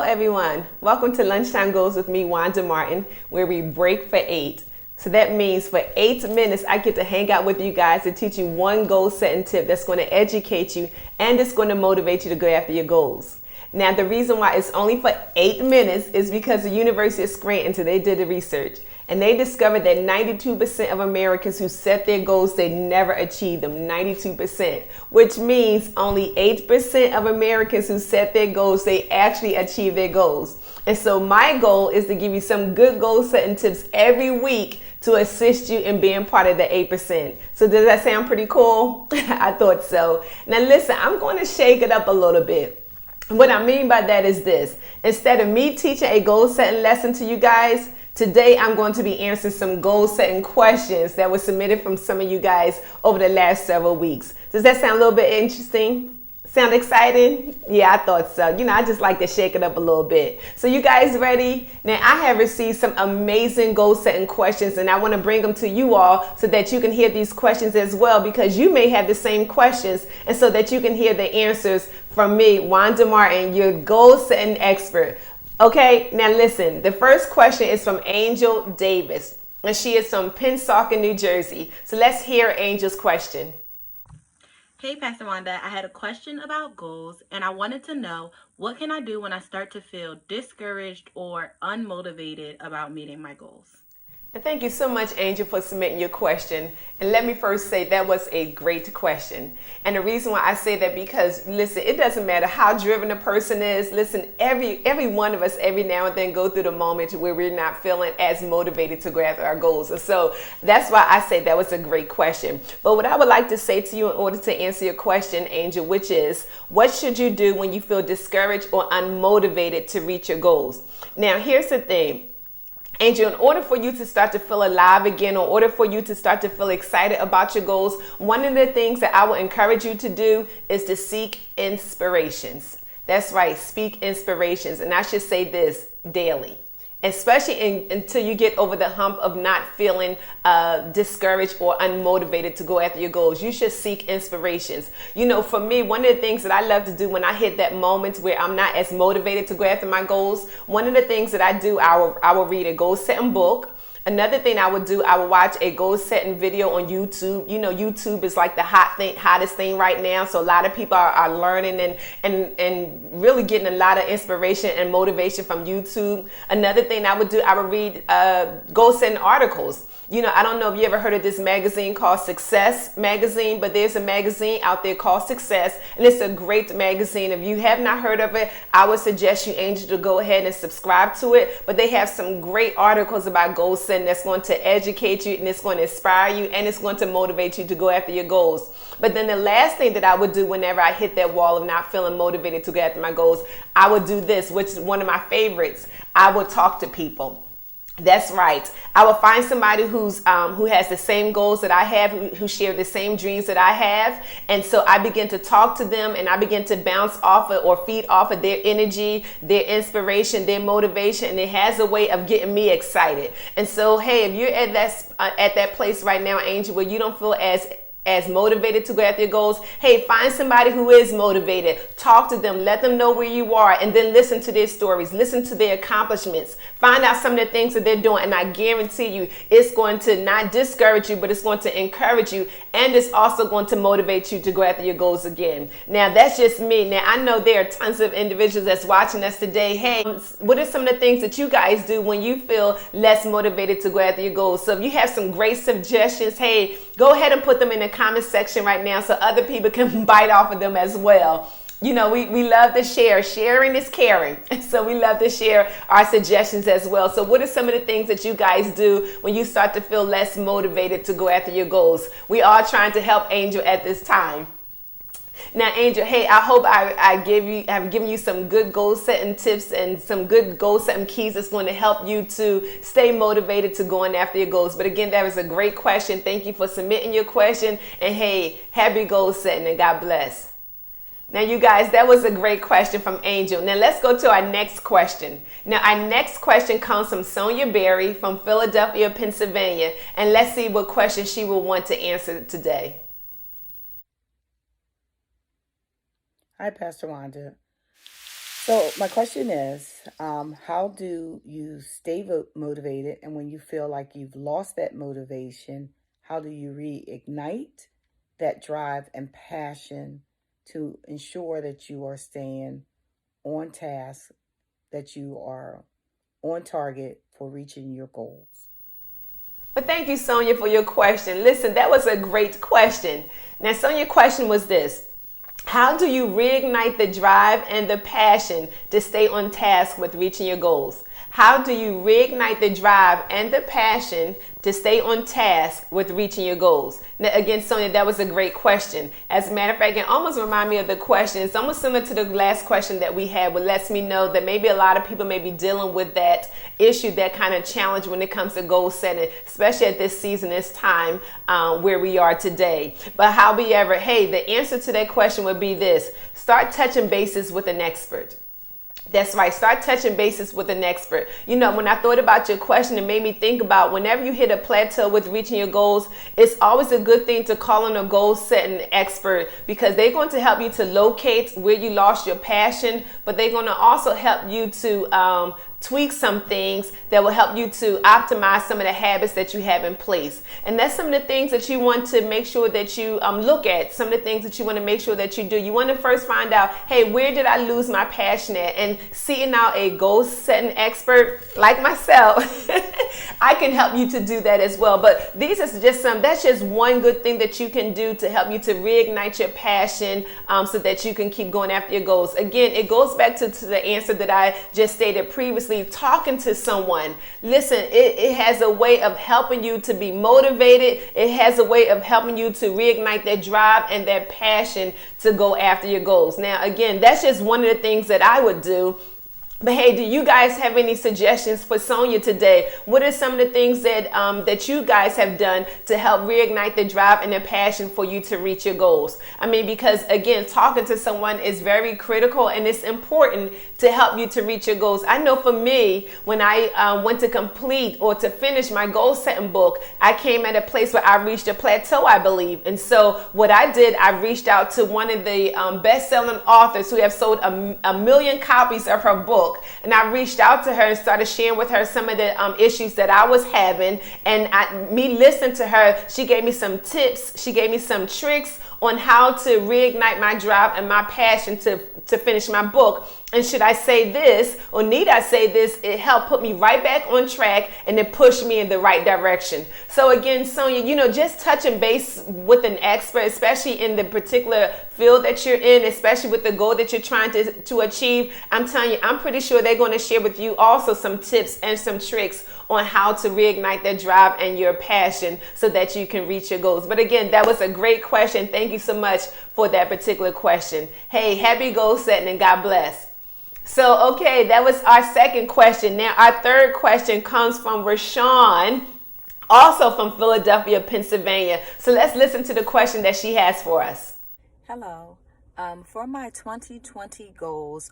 everyone. Welcome to Lunchtime Goals with me, Wanda Martin, where we break for 8. So that means for 8 minutes, I get to hang out with you guys and teach you one goal setting tip that's going to educate you and it's going to motivate you to go after your goals. Now, the reason why it's only for 8 minutes is because the University of Scranton, they did the research and they discovered that 92% of Americans who set their goals, they never achieve them, 92%, which means only 8% of Americans who set their goals, they actually achieve their goals. And so my goal is to give you some good goal setting tips every week to assist you in being part of the 8%. So does that sound pretty cool? I thought so. Now listen, I'm going to shake it up a little bit. What I mean by that is this. Instead of me teaching a goal setting lesson to you guys, today I'm going to be answering some goal setting questions that were submitted from some of you guys over the last several weeks. Does that sound a little bit interesting? Sound exciting? Yeah, I thought so. I just like to shake it up a little bit. So you guys ready? Now, I have received some amazing goal setting questions and I want to bring them to you all so that you can hear these questions as well, because you may have the same questions, and so that you can hear the answers from me, Wanda Martin, your goal setting expert. Okay, now listen, the first question is from Angel Davis, and she is from Pennsauken, New Jersey. So let's hear Angel's question. Hey, Pastor Wanda, I had a question about goals, and I wanted to know, what can I do when I start to feel discouraged or unmotivated about meeting my goals? And thank you so much, Angel, for submitting your question. And let me first say that was a great question. And the reason why I say that, because listen, it doesn't matter how driven a person is. Listen, every one of us every now and then go through the moment where we're not feeling as motivated to grab our goals. And so that's why I say that was a great question. But what I would like to say to you in order to answer your question, Angel, which is, what should you do when you feel discouraged or unmotivated to reach your goals? Now, here's the thing. Angel, in order for you to start to feel alive again, in order for you to start to feel excited about your goals, one of the things that I will encourage you to do is to seek inspirations. That's right, seek inspirations. And I should say this daily, especially until you get over the hump of not feeling discouraged or unmotivated to go after your goals. You should seek inspirations. For me, one of the things that I love to do when I hit that moment where I'm not as motivated to go after my goals, one of the things that I do, I will read a goal setting book. Another thing I would do, I would watch a goal setting video on YouTube. YouTube is like the hottest thing right now. So a lot of people are learning and really getting a lot of inspiration and motivation from YouTube. Another thing I would do, I would read goal setting articles. I don't know if you ever heard of this magazine called Success Magazine, but there's a magazine out there called Success, and it's a great magazine. If you have not heard of it, I would suggest you, Angel, to go ahead and subscribe to it. But they have some great articles about goal setting that's going to educate you, and it's going to inspire you, and it's going to motivate you to go after your goals. But then the last thing that I would do whenever I hit that wall of not feeling motivated to go after my goals, I would do this, which is one of my favorites. I would talk to people. That's right. I will find somebody who has the same goals that I have, who share the same dreams that I have. And so I begin to talk to them and I begin to bounce off of or feed off of their energy, their inspiration, their motivation. And it has a way of getting me excited. And so, hey, if you're at that place right now, Angel, where you don't feel as motivated to go after your goals, hey, find somebody who is motivated. Talk to them. Let them know where you are, and then listen to their stories. Listen to their accomplishments. Find out some of the things that they're doing, and I guarantee you it's going to not discourage you, but it's going to encourage you, and it's also going to motivate you to go after your goals again. Now, that's just me. Now, I know there are tons of individuals that's watching us today. Hey, what are some of the things that you guys do when you feel less motivated to go after your goals? So if you have some great suggestions, hey, go ahead and put them in the comment section right now so other people can bite off of them as well. We love to share. Sharing is caring. And so we love to share our suggestions as well. So what are some of the things that you guys do when you start to feel less motivated to go after your goals? We are trying to help Angel at this time. Now, Angel, hey, I hope I've given you some good goal setting tips and some good goal setting keys that's going to help you to stay motivated to going after your goals. But again, that was a great question. Thank you for submitting your question. And hey, happy goal setting and God bless. Now, you guys, that was a great question from Angel. Now, let's go to our next question. Now, our next question comes from Sonia Berry from Philadelphia, Pennsylvania. And let's see what question she will want to answer today. Hi, Pastor Wanda. So my question is, how do you stay motivated? And when you feel like you've lost that motivation, how do you reignite that drive and passion to ensure that you are staying on task, that you are on target for reaching your goals? But thank you, Sonia, for your question. Listen, that was a great question. Now, Sonia's question was this: how do you reignite the drive and the passion to stay on task with reaching your goals? How do you reignite the drive and the passion to stay on task with reaching your goals? Now, again, Sonia, that was a great question. As a matter of fact, it almost reminds me of the question. It's almost similar to the last question that we had, which lets me know that maybe a lot of people may be dealing with that issue, that kind of challenge when it comes to goal setting, especially at this season, this time where we are today. But however, hey, the answer to that question would be this: start touching bases with an expert. That's right. Start touching bases with an expert. You know, when I thought about your question, it made me think about whenever you hit a plateau with reaching your goals, it's always a good thing to call on a goal setting expert, because they're going to help you to locate where you lost your passion, but they're going to also help you to tweak some things that will help you to optimize some of the habits that you have in place. And that's some of the things that you want to make sure that you look at, some of the things that you want to make sure that you do. You want to first find out, hey, where did I lose my passion at? And seeking out a goal setting expert like myself, I can help you to do that as well. But that's just one good thing that you can do to help you to reignite your passion so that you can keep going after your goals. Again, it goes back to the answer that I just stated previously. Talking to someone. Listen, it has a way of helping you to be motivated. It has a way of helping you to reignite that drive and that passion to go after your goals. Now, again, that's just one of the things that I would do. But hey, do you guys have any suggestions for Sonia today? What are some of the things that you guys have done to help reignite the drive and the passion for you to reach your goals? I mean, because again, talking to someone is very critical, and it's important to help you to reach your goals. I know for me, when I went to complete or to finish my goal setting book, I came at a place where I reached a plateau, I believe. And so what I did, I reached out to one of the best-selling authors who have sold a million copies of her book. And I reached out to her and started sharing with her some of the issues that I was having. And me listening to her, she gave me some tips. She gave me some tricks on how to reignite my drive and my passion to finish my book. And should I say this, or need I say this, it helped put me right back on track, and it pushed me in the right direction. So again, Sonia, just touching base with an expert, especially in the particular field that you're in, especially with the goal that you're trying to achieve, I'm telling you, I'm pretty sure they're going to share with you also some tips and some tricks on how to reignite that drive and your passion so that you can reach your goals. But again, that was a great question. Thank you so much for that particular question. Hey, happy goal setting and God bless. So, okay, that was our second question. Now, our third question comes from Rashawn, also from Philadelphia, Pennsylvania. So let's listen to the question that she has for us. Hello. For my 2020 goals,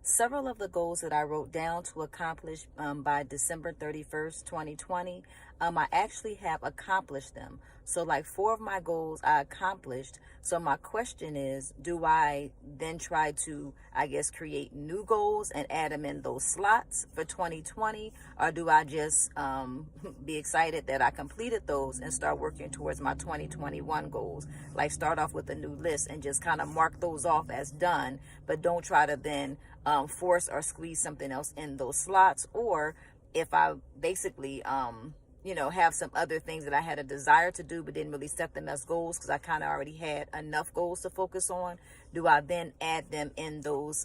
several of the goals that I wrote down to accomplish by December 31st, 2020, I actually have accomplished them. So like 4 of my goals I accomplished. So my question is, do I then try to, create new goals and add them in those slots for 2020? Or do I just be excited that I completed those and start working towards my 2021 goals? Like start off with a new list and just kind of mark those off as done, but don't try to then force or squeeze something else in those slots. Or if I basically have some other things that I had a desire to do but didn't really set them as goals because I kind of already had enough goals to focus on, do I then add them in those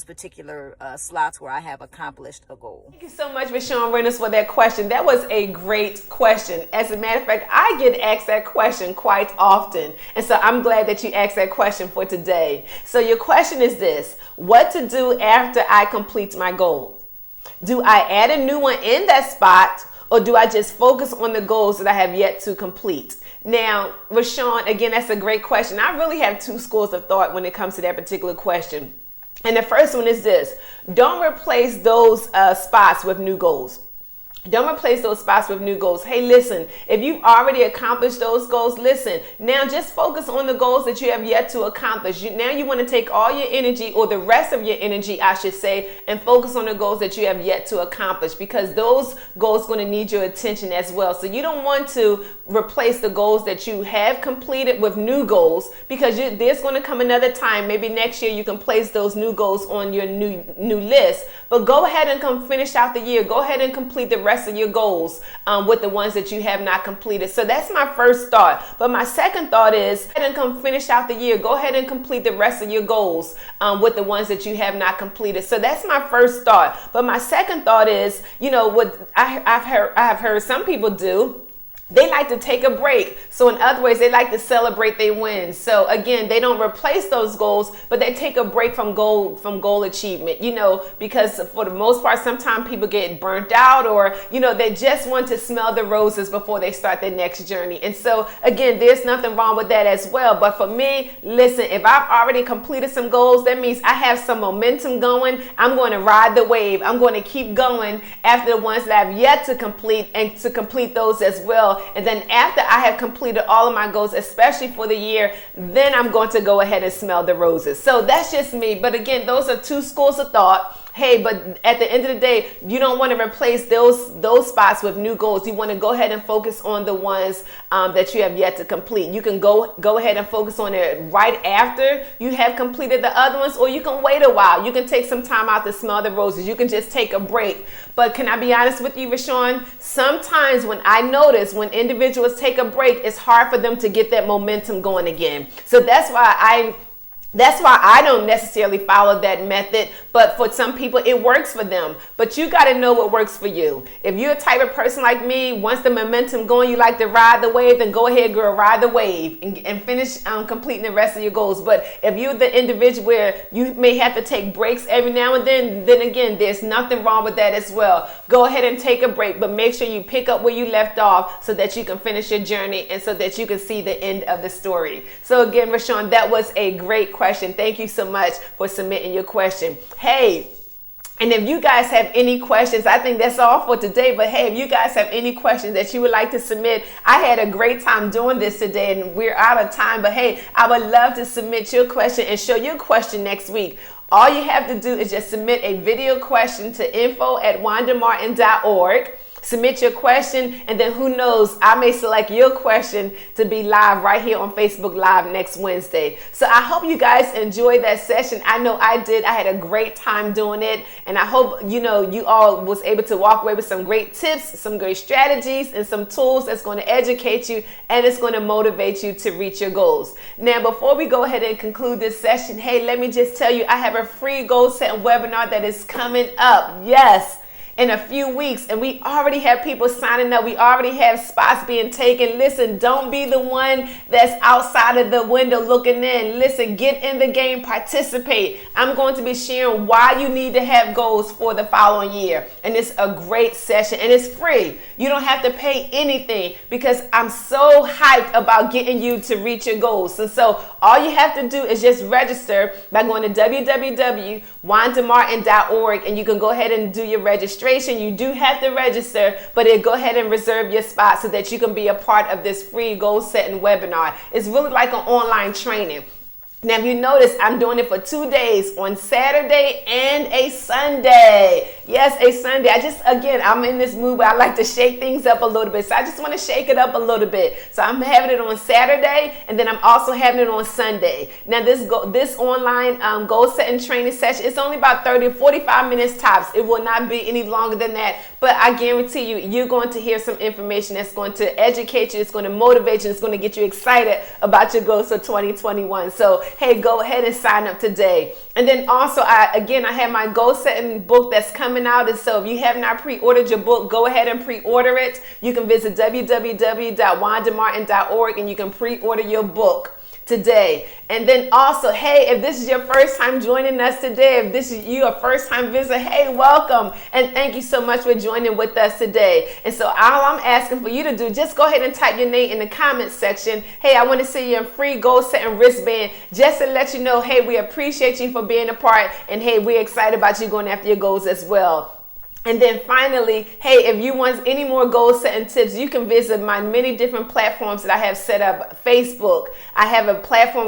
particular slots where I have accomplished a goal? Thank you so much, Rashawn Reynolds, for that question. That was a great question. As a matter of fact, I get asked that question quite often. And so I'm glad that you asked that question for today. So your question is this: what to do after I complete my goal? Do I add a new one in that spot, or do I just focus on the goals that I have yet to complete? Now, Rashawn, again, that's a great question. I really have 2 schools of thought when it comes to that particular question. And the first one is this: don't replace those spots with new goals. Don't replace those spots with new goals. Hey, listen, if you've already accomplished those goals, listen, now just focus on the goals that you have yet to accomplish. Now you want to take all your energy, or the rest of your energy, I should say, and focus on the goals that you have yet to accomplish, because those goals are going to need your attention as well. So you don't want to replace the goals that you have completed with new goals, because there's going to come another time, maybe next year, you can place those new goals on your new list. But go ahead and come finish out the year. Go ahead and complete the rest of your goals with the ones that you have not completed. So that's my first thought. But my second thought is, go ahead and come finish out the year. Go ahead and complete the rest of your goals with the ones that you have not completed. So that's my first thought. But my second thought is, what I've heard some people do. They like to take a break. So in other words, they like to celebrate their wins. So again, they don't replace those goals, but they take a break from goal achievement, because for the most part, sometimes people get burnt out, or, they just want to smell the roses before they start their next journey. And so again, there's nothing wrong with that as well. But for me, listen, if I've already completed some goals, that means I have some momentum going. I'm going to ride the wave. I'm going to keep going after the ones that I've yet to complete, and to complete those as well. And then after I have completed all of my goals, especially for the year, then I'm going to go ahead and smell the roses. So that's just me. But again, those are two schools of thought. Hey, but at the end of the day, you don't want to replace those spots with new goals. You want to go ahead and focus on the ones that you have yet to complete. You can go ahead and focus on it right after you have completed the other ones, or you can wait a while. You can take some time out to smell the roses. You can just take a break. But can I be honest with you, Rashawn? Sometimes when I notice when individuals take a break, it's hard for them to get that momentum going again. So that's why I don't necessarily follow that method, but for some people it works for them. But you got to know what works for you. If you're a type of person like me, once the momentum going, you like to ride the wave, then go ahead, girl, ride the wave and finish completing the rest of your goals. But if you're the individual where you may have to take breaks every now and then again, there's nothing wrong with that as well. Go ahead and take a break, but make sure you pick up where you left off so that you can finish your journey and so that you can see the end of the story. So again, Rashawn, that was a great question. Thank you so much for submitting your question. Hey, and if you guys have any questions, I think that's all for today. But hey, if you guys have any questions that you would like to submit, I had a great time doing this today and we're out of time. But hey, I would love to submit your question and show your question next week. All you have to do is just submit a video question to info@wandamartin.org. Submit your question, and then who knows, I may select your question to be live right here on Facebook Live next Wednesday. So I hope you guys enjoyed that session. I know I did. I had a great time doing it, and I hope you all was able to walk away with some great tips, some great strategies, and some tools that's going to educate you and it's going to motivate you to reach your goals. Now, before we go ahead and conclude this session, hey, let me just tell you, I have a free goal setting webinar that is coming up. Yes, in a few weeks, and we already have people signing up. We already have spots being taken. Listen, don't be the one that's outside of the window looking in. Listen, get in the game, participate. I'm going to be sharing why you need to have goals for the following year. And it's a great session and it's free. You don't have to pay anything because I'm so hyped about getting you to reach your goals. And so all you have to do is just register by going to www.wandamartin.org, and you can go ahead and do your registration. You do have to register, but go ahead and reserve your spot so that you can be a part of this free goal setting webinar. It's really like an online training. Now, if you notice, I'm doing it for 2 days, on Saturday and a Sunday. Yes, a Sunday. I'm in this mood where I like to shake things up a little bit. So I just want to shake it up a little bit. So I'm having it on Saturday, and then I'm also having it on Sunday. Now, this online goal setting training session, it's only about 30 to 45 minutes tops. It will not be any longer than that. But I guarantee you, you're going to hear some information that's going to educate you. It's going to motivate you. It's going to get you excited about your goals for 2021. So hey, go ahead and sign up today. And then also, I have my goal setting book that's coming out. And so if you have not pre-ordered your book, go ahead and pre-order it. You can visit www.wandamartin.org and you can pre-order your book today. And then also, hey, if this is your first time joining us today, if this is you a first time visitor, hey, welcome. And thank you so much for joining with us today. And so all I'm asking for you to do, just go ahead and type your name in the comments section. Hey, I want to see your free goal setting wristband just to let you know, hey, we appreciate you for being a part. And hey, we're excited about you going after your goals as well. And then finally, hey, if you want any more goal setting tips, you can visit my many different platforms that I have set up. Facebook, I have a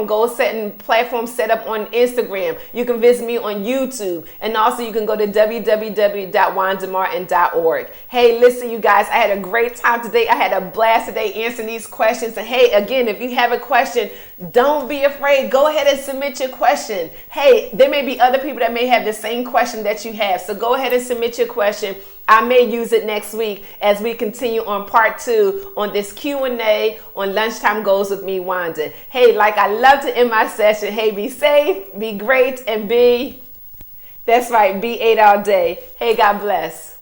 goal setting platform set up on Instagram. You can visit me on YouTube. And also you can go to www.wandamartin.org. Hey, listen, you guys, I had a great time today. I had a blast today answering these questions. And hey, again, if you have a question, don't be afraid. Go ahead and submit your question. Hey, there may be other people that may have the same question that you have. So go ahead and submit your question. I may use it next week as we continue on part 2 on this Q&A on Lunchtime Goals with me, Wanda. Hey, like I love to end my session. Hey, be safe, be great, and that's right, be 8 all day. Hey, God bless.